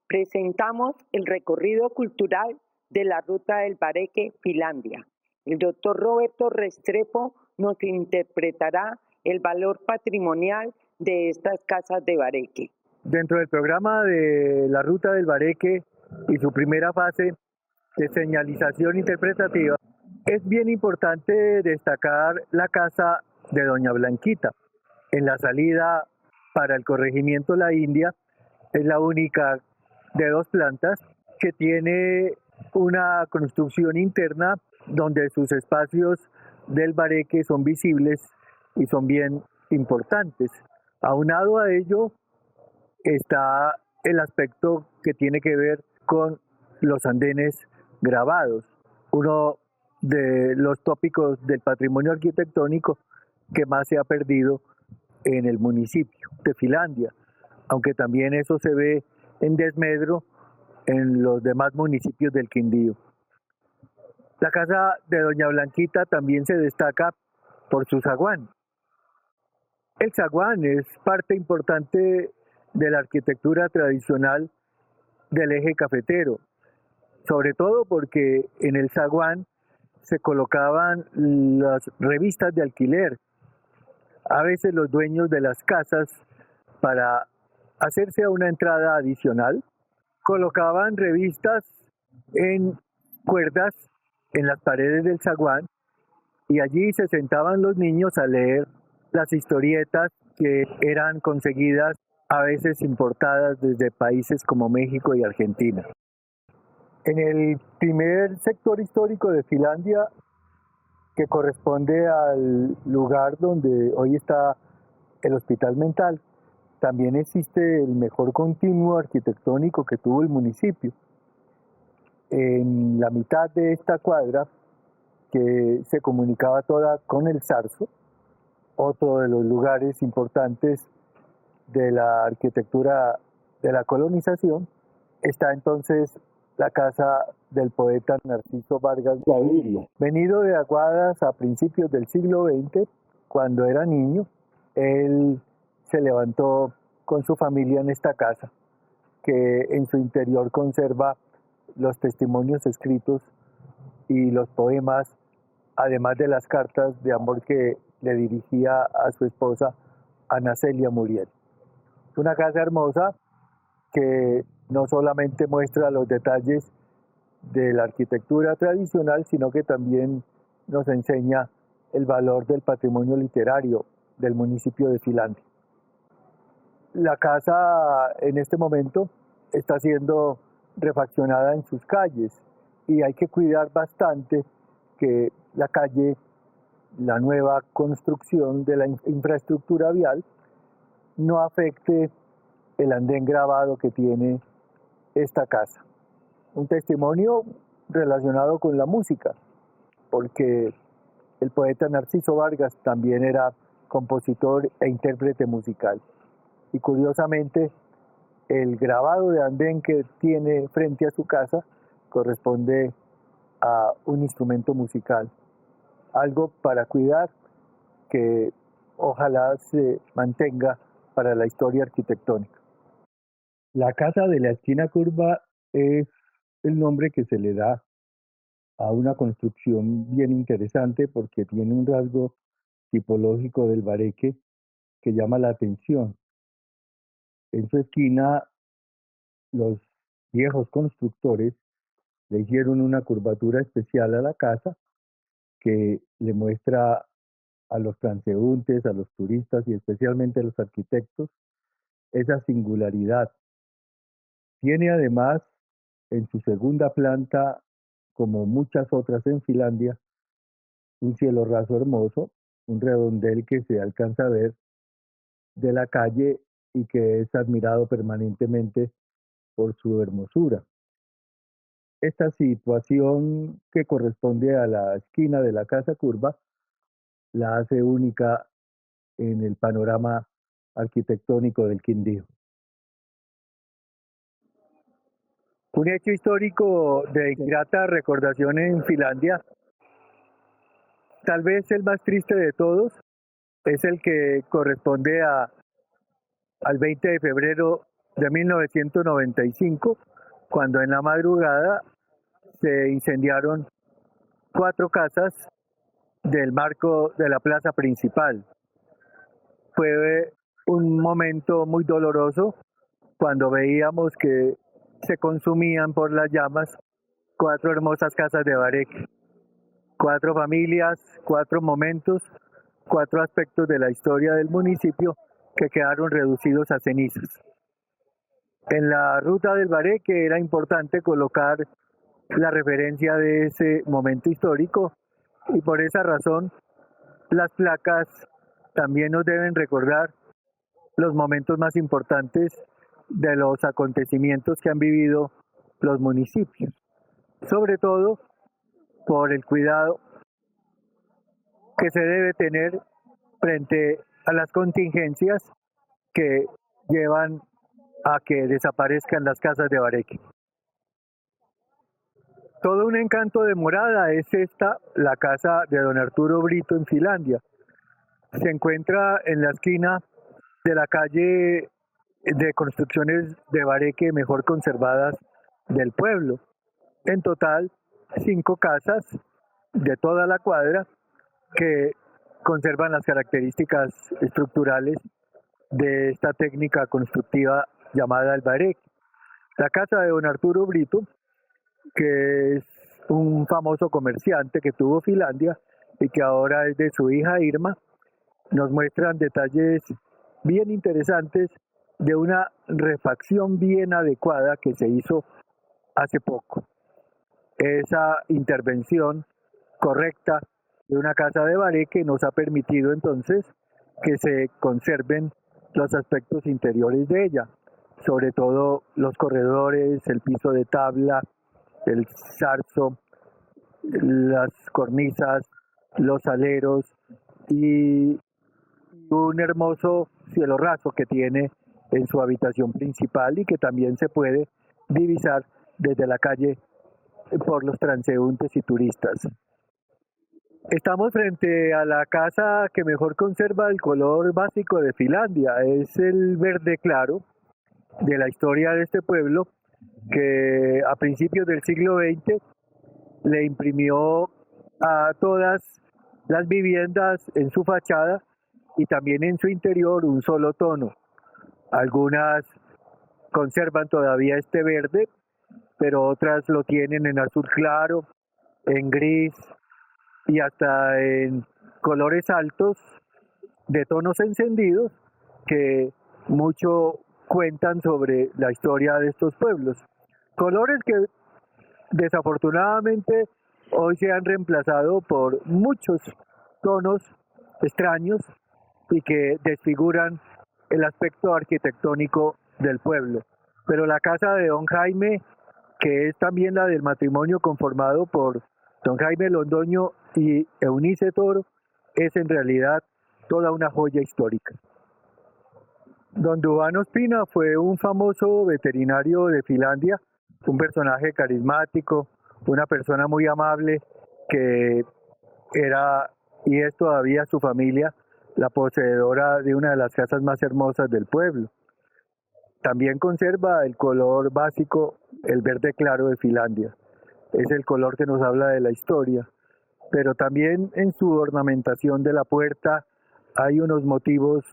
Presentamos el recorrido cultural de la Ruta del Bareque, Finlandia. El doctor Roberto Restrepo nos interpretará el valor patrimonial de estas casas de Bareque. Dentro del programa de la Ruta del Bareque y su primera fase de señalización interpretativa, es bien importante destacar la casa de Doña Blanquita. En la salida para el corregimiento La India es la única de 2 plantas que tiene una construcción interna donde sus espacios del Bareque son visibles y son bien importantes. Aunado a ello está el aspecto que tiene que ver con los andenes grabados, uno de los tópicos del patrimonio arquitectónico que más se ha perdido en el municipio de Finlandia, aunque también eso se ve en desmedro en los demás municipios del Quindío. La casa de Doña Blanquita también se destaca por su zaguán. El zaguán es parte importante de la arquitectura tradicional del eje cafetero, sobre todo porque en el zaguán se colocaban las revistas de alquiler. A veces los dueños de las casas, para hacerse a una entrada adicional, colocaban revistas en cuerdas en las paredes del zaguán y allí se sentaban los niños a leer las historietas que eran conseguidas, a veces importadas desde países como México y Argentina. En el primer sector histórico de Finlandia, que corresponde al lugar donde hoy está el hospital mental, también existe el mejor continuo arquitectónico que tuvo el municipio. En la mitad de esta cuadra, que se comunicaba toda con el Zarzo, otro de los lugares importantes de la arquitectura de la colonización, está entonces la casa del poeta Narciso Vargas Gaviria. Venido de Aguadas a principios del siglo XX, cuando era niño, él se levantó con su familia en esta casa, que en su interior conserva los testimonios escritos y los poemas, además de las cartas de amor que le dirigía a su esposa, Ana Celia Muriel. Es una casa hermosa que no solamente muestra los detalles de la arquitectura tradicional, sino que también nos enseña el valor del patrimonio literario del municipio de Finlandia. La casa en este momento está siendo refaccionada en sus calles y hay que cuidar bastante que la calle, la nueva construcción de la infraestructura vial, no afecte el andén grabado que tiene esta casa. Un testimonio relacionado con la música, porque el poeta Narciso Vargas también era compositor e intérprete musical. Y curiosamente, el grabado de andén que tiene frente a su casa corresponde a un instrumento musical. Algo para cuidar que ojalá se mantenga para la historia arquitectónica. La casa de la esquina curva es el nombre que se le da a una construcción bien interesante porque tiene un rasgo tipológico del Bareque que llama la atención. En su esquina, los viejos constructores le hicieron una curvatura especial a la casa que le muestra a los transeúntes, a los turistas y especialmente a los arquitectos esa singularidad. Tiene además en su segunda planta, como muchas otras en Finlandia, un cielo raso hermoso, un redondel que se alcanza a ver de la calle y que es admirado permanentemente por su hermosura. Esta situación que corresponde a la esquina de la casa curva la hace única en el panorama arquitectónico del Quindío. Un hecho histórico de grata recordación en Finlandia, tal vez el más triste de todos, es el que corresponde al 20 de febrero de 1995, cuando en la madrugada se incendiaron 4 casas del marco de la plaza principal. Fue un momento muy doloroso cuando veíamos que se consumían por las llamas 4 hermosas casas de Bareque, 4 familias, 4 momentos, 4 aspectos de la historia del municipio que quedaron reducidos a cenizas. En la ruta del Bareque era importante colocar la referencia de ese momento histórico y por esa razón las placas también nos deben recordar los momentos más importantes de los acontecimientos que han vivido los municipios, sobre todo por el cuidado que se debe tener frente a las contingencias que llevan a que desaparezcan las casas de Bareque. Todo un encanto de morada es esta, la casa de don Arturo Brito en Finlandia. Se encuentra en la esquina de la calle de construcciones de Bareque mejor conservadas del pueblo. En total, 5 casas de toda la cuadra que conservan las características estructurales de esta técnica constructiva llamada el Bareque. La casa de don Arturo Brito, que es un famoso comerciante que tuvo Finlandia y que ahora es de su hija Irma, nos muestran detalles bien interesantes de una refacción bien adecuada que se hizo hace poco. Esa intervención correcta de una casa de Bareque nos ha permitido entonces que se conserven los aspectos interiores de ella, sobre todo los corredores, el piso de tabla, el zarzo, las cornisas, los aleros y un hermoso cielo raso que tiene en su habitación principal y que también se puede divisar desde la calle por los transeúntes y turistas. Estamos frente a la casa que mejor conserva el color básico de Finlandia, es el verde claro de la historia de este pueblo que a principios del siglo XX le imprimió a todas las viviendas en su fachada y también en su interior un solo tono. Algunas conservan todavía este verde, pero otras lo tienen en azul claro, en gris y hasta en colores altos de tonos encendidos que mucho cuentan sobre la historia de estos pueblos. Colores que desafortunadamente hoy se han reemplazado por muchos tonos extraños y que desfiguran el aspecto arquitectónico del pueblo. Pero la casa de don Jaime, que es también la del matrimonio conformado por don Jaime Londoño y Eunice Toro, es en realidad toda una joya histórica. Don Duván Ospina fue un famoso veterinario de Finlandia, un personaje carismático, una persona muy amable que era y es todavía su familia la poseedora de una de las casas más hermosas del pueblo. También conserva el color básico, el verde claro de Finlandia. Es el color que nos habla de la historia, pero también en su ornamentación de la puerta hay unos motivos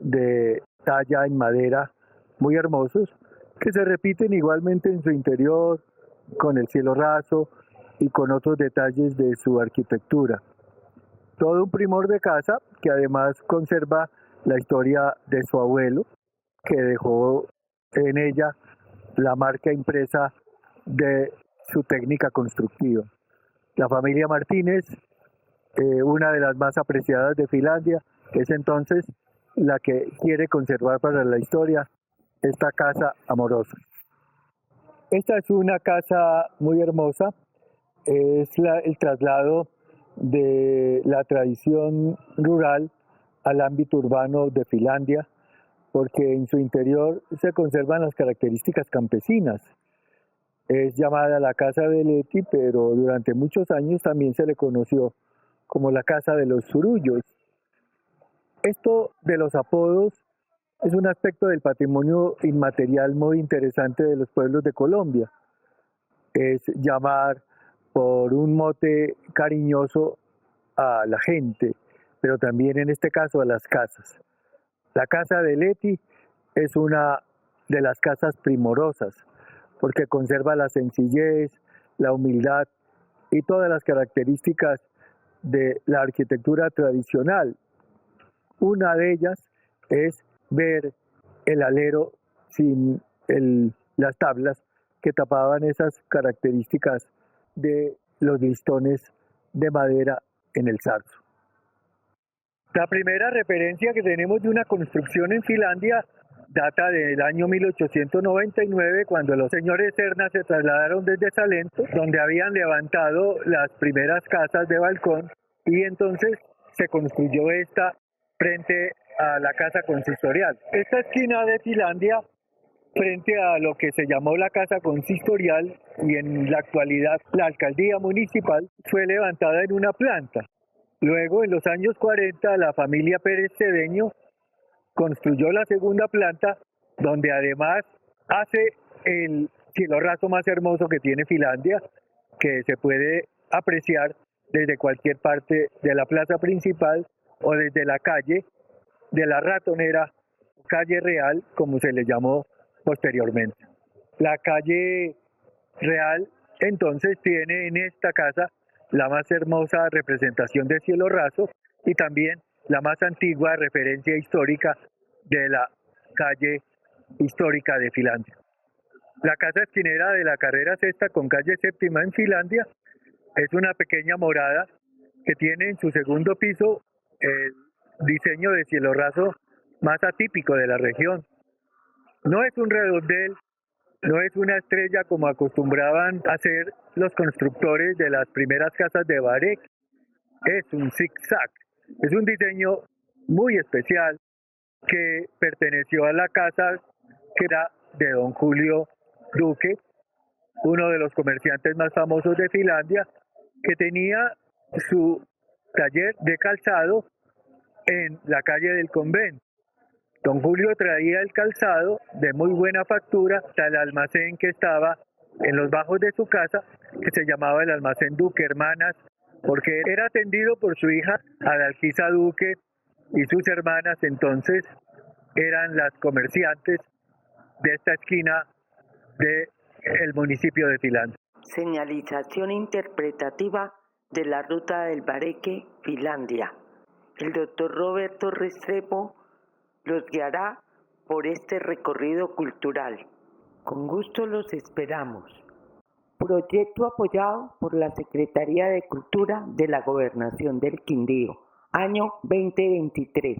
de talla en madera muy hermosos que se repiten igualmente en su interior, con el cielo raso y con otros detalles de su arquitectura. Todo un primor de casa que además conserva la historia de su abuelo, que dejó en ella la marca impresa de su técnica constructiva. La familia Martínez, una de las más apreciadas de Finlandia, es entonces la que quiere conservar para la historia esta casa amorosa. Esta es una casa muy hermosa, es el traslado de la tradición rural al ámbito urbano de Finlandia, porque en su interior se conservan las características campesinas. Es llamada la Casa de Leti, pero durante muchos años también se le conoció como la Casa de los Surullos. Esto de los apodos es un aspecto del patrimonio inmaterial muy interesante de los pueblos de Colombia. Es llamar por un mote cariñoso a la gente, pero también en este caso a las casas. La casa de Leti es una de las casas primorosas porque conserva la sencillez, la humildad y todas las características de la arquitectura tradicional. Una de ellas es ver el alero sin las tablas que tapaban esas características de los listones de madera en el zarzo. La primera referencia que tenemos de una construcción en Finlandia data del año 1899, cuando los señores Serna se trasladaron desde Salento, donde habían levantado las primeras casas de balcón, y entonces se construyó esta frente a la casa consistorial. Esta esquina de Finlandia, frente a lo que se llamó la casa consistorial y en la actualidad la alcaldía municipal, fue levantada en una planta. Luego, en los años 40, la familia Pérez Cedeño construyó la segunda planta, donde además hace el cielo raso más hermoso que tiene Finlandia, que se puede apreciar desde cualquier parte de la plaza principal o desde la calle de la Ratonera, calle Real, como se le llamó posteriormente. La calle Real entonces tiene en esta casa la más hermosa representación de cielo raso y también la más antigua referencia histórica de la calle histórica de Finlandia. La casa esquinera de la carrera sexta con calle séptima en Finlandia es una pequeña morada que tiene en su segundo piso el diseño de cielo raso más atípico de la región. No es un redondel, no es una estrella como acostumbraban hacer los constructores de las primeras casas de Barek, es un zigzag. Es un diseño muy especial que perteneció a la casa que era de don Julio Duque, uno de los comerciantes más famosos de Finlandia, que tenía su taller de calzado en la calle del Convento. Don Julio traía el calzado de muy buena factura hasta el almacén que estaba en los bajos de su casa, que se llamaba el almacén Duque Hermanas, porque era atendido por su hija Adalgisa Duque, y sus hermanas entonces eran las comerciantes de esta esquina del municipio de Finlandia. Señalización interpretativa de la ruta del Bareque, Finlandia. El doctor Roberto Restrepo los guiará por este recorrido cultural. Con gusto los esperamos. Proyecto apoyado por la Secretaría de Cultura de la Gobernación del Quindío, año 2023.